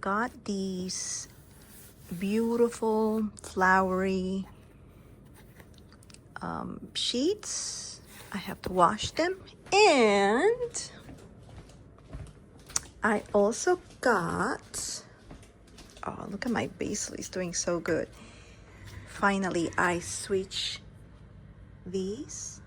got these beautiful flowery sheets. I have to wash them. And I also got, oh, look at my basil, it's doing so good. Finally, I switch these.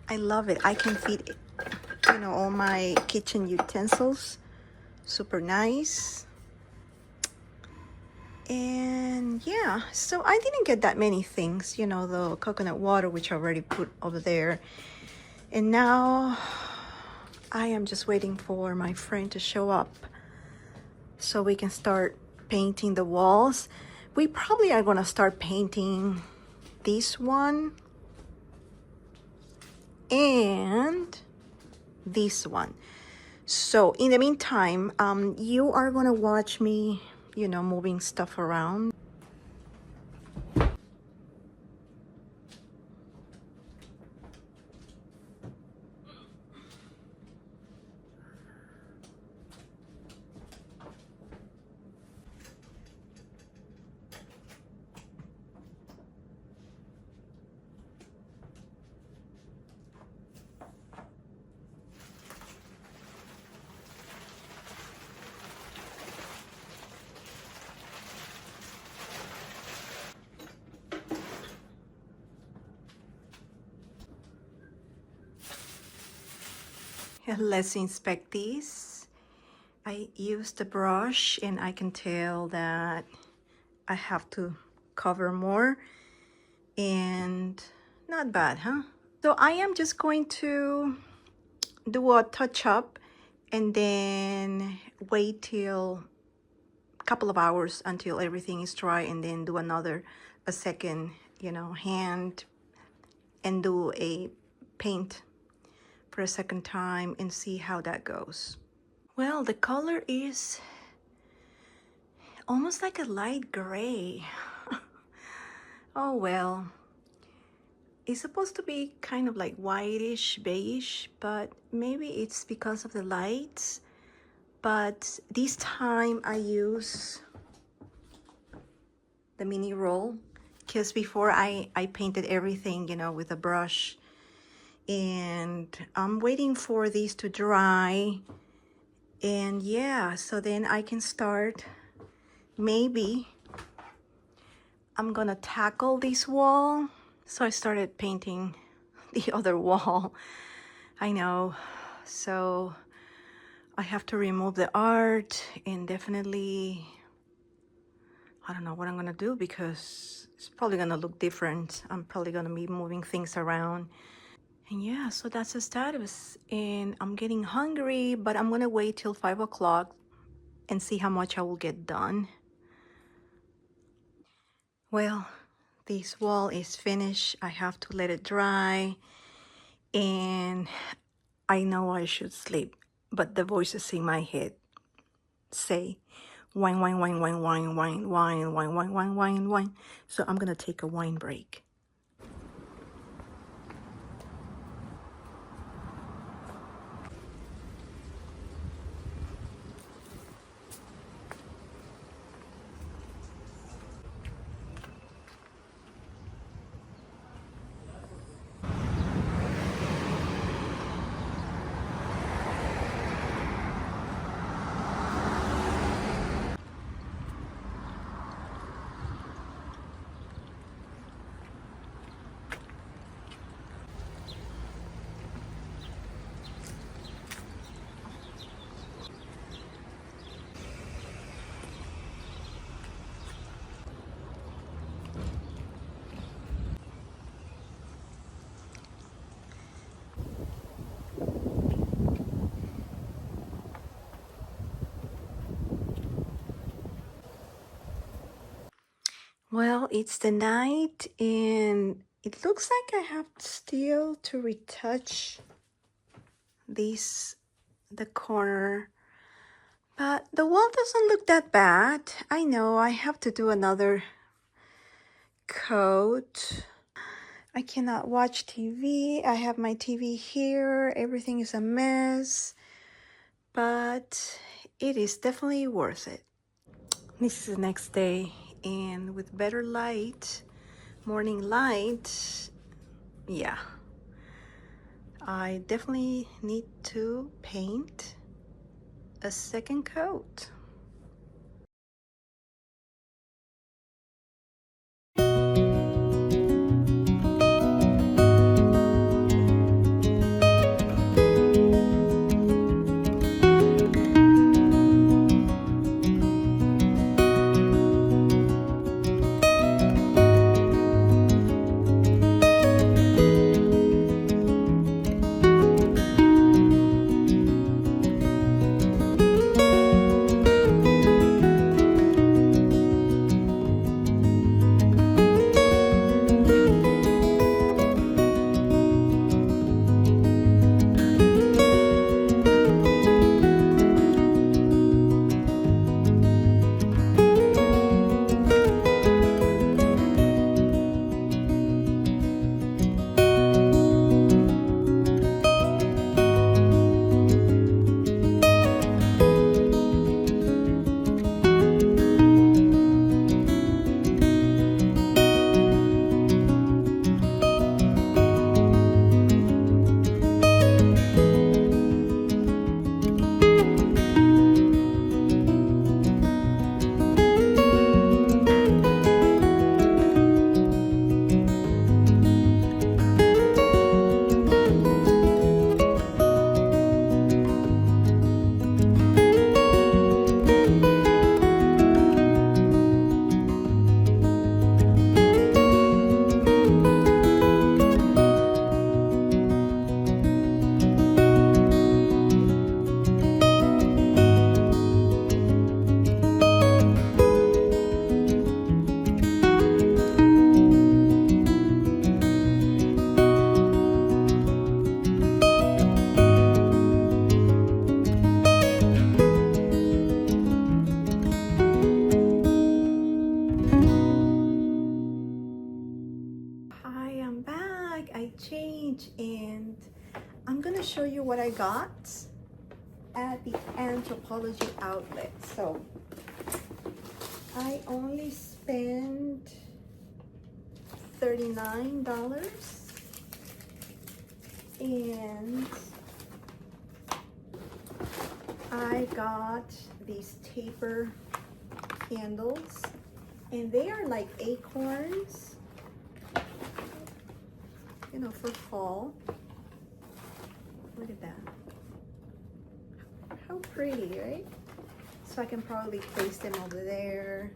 I love it. I can fit, you know, all my kitchen utensils. Super nice. And yeah, so I didn't get that many things, you know, the coconut water, which I already put over there. And now I am just waiting for my friend to show up so we can start painting the walls. We probably are gonna start painting this one and this one. So in the meantime, you are gonna watch me, you know, moving stuff around. Let's inspect these. I used the brush and I can tell that I have to cover more, and not bad, huh? So I am just going to do a touch up and then wait till a couple of hours until everything is dry, and then do a second, you know, hand and do a paint for a second time and see how that goes. Well, the color is almost like a light gray. Oh well. It's supposed to be kind of like whitish, beige, but maybe it's because of the lights. But this time I use the mini roll, because before I painted everything, you know, with a brush. And I'm waiting for these to dry. And yeah, so then I can start. Maybe I'm gonna tackle this wall. So I started painting the other wall. I know. So I have to remove the art, and definitely, I don't know what I'm gonna do because it's probably gonna look different. I'm probably gonna be moving things around. And yeah, so that's the status. And I'm getting hungry, but I'm gonna wait till 5 o'clock and see how much I will get done. Well, this wall is finished. I have to let it dry. And I know I should sleep, but the voices in my head say, wine, wine, wine, wine, wine, wine, wine, wine, wine, wine, wine, wine. So I'm gonna take a wine break. Well, it's the night, and it looks like I have still to retouch the corner, but the wall doesn't look that bad. I know I have to do another coat. I cannot watch TV. I have my TV here. Everything is a mess, but it is definitely worth it. This is the next day, and with better light, morning light, yeah, I definitely need to paint a second coat. Hi, I'm back. I changed, and I'm gonna show you what I got at the Anthropology outlet. So I only spent $39, and I got these taper candles, and they are like acorns, you know, for fall. Look at that. How pretty, right? So I can probably place them over there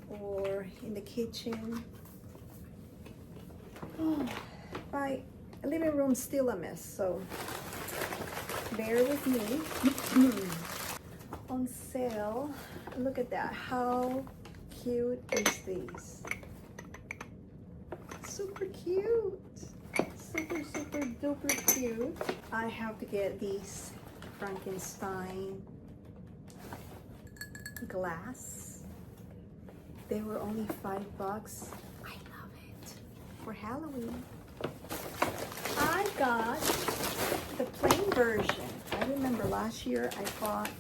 or in the kitchen. Oh, my living room's still a mess, so bear with me. On sale, look at that. How cute is these? Super cute. Super, super duper cute. I have to get these Frankenstein glass. They were only $5. I love it. For Halloween. I got the plain version. I remember last year I bought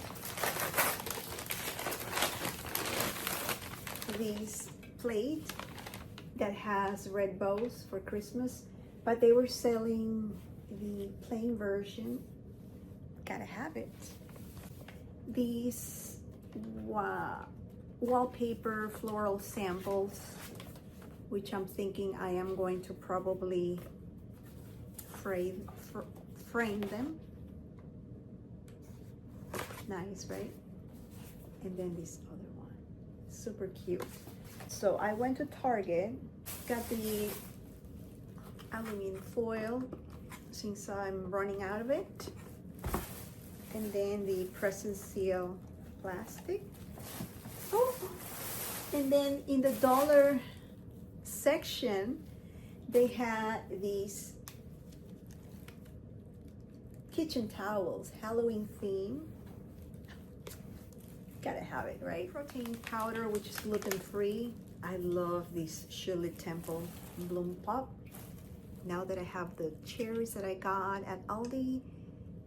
these plate that has red bows for Christmas, but they were selling the plain version. Gotta have it. These wallpaper floral samples, which I'm thinking I am going to probably frame them. Nice, right? And then this other one, super cute. So I went to Target, got the aluminum foil since I'm running out of it, and then the press and seal plastic. Oh, and then in the dollar section they had these kitchen towels, Halloween theme. Gotta have it, right? Protein powder, which is gluten-free. I love this Shirley Temple Bloom Pop. Now that I have the cherries that I got at Aldi,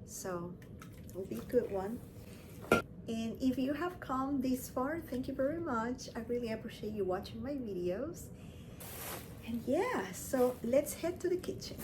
so it'll be a good one. And if you have come this far, thank you very much. I really appreciate you watching my videos. And yeah, so let's head to the kitchen.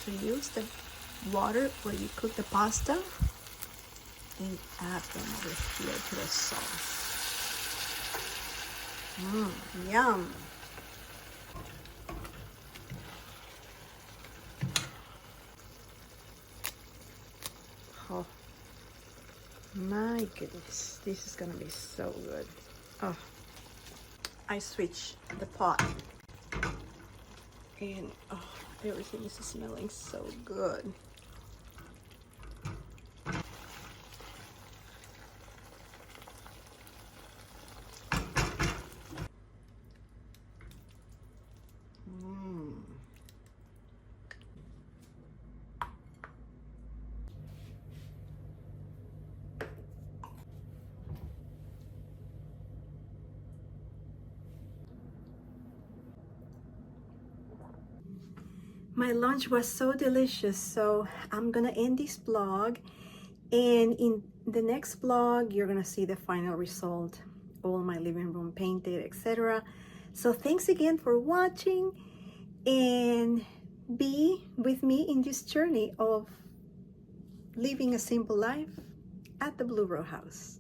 To use the water where you cook the pasta and add them over here to the sauce. Yum! Oh my goodness, this is gonna be so good. Oh, I switched the pot and oh, everything is smelling so good. My lunch was so delicious, so I'm gonna end this vlog, and in the next vlog you're gonna see the final result, all my living room painted, etc. So thanks again for watching, and be with me in this journey of living a simple life at the Blue Row House.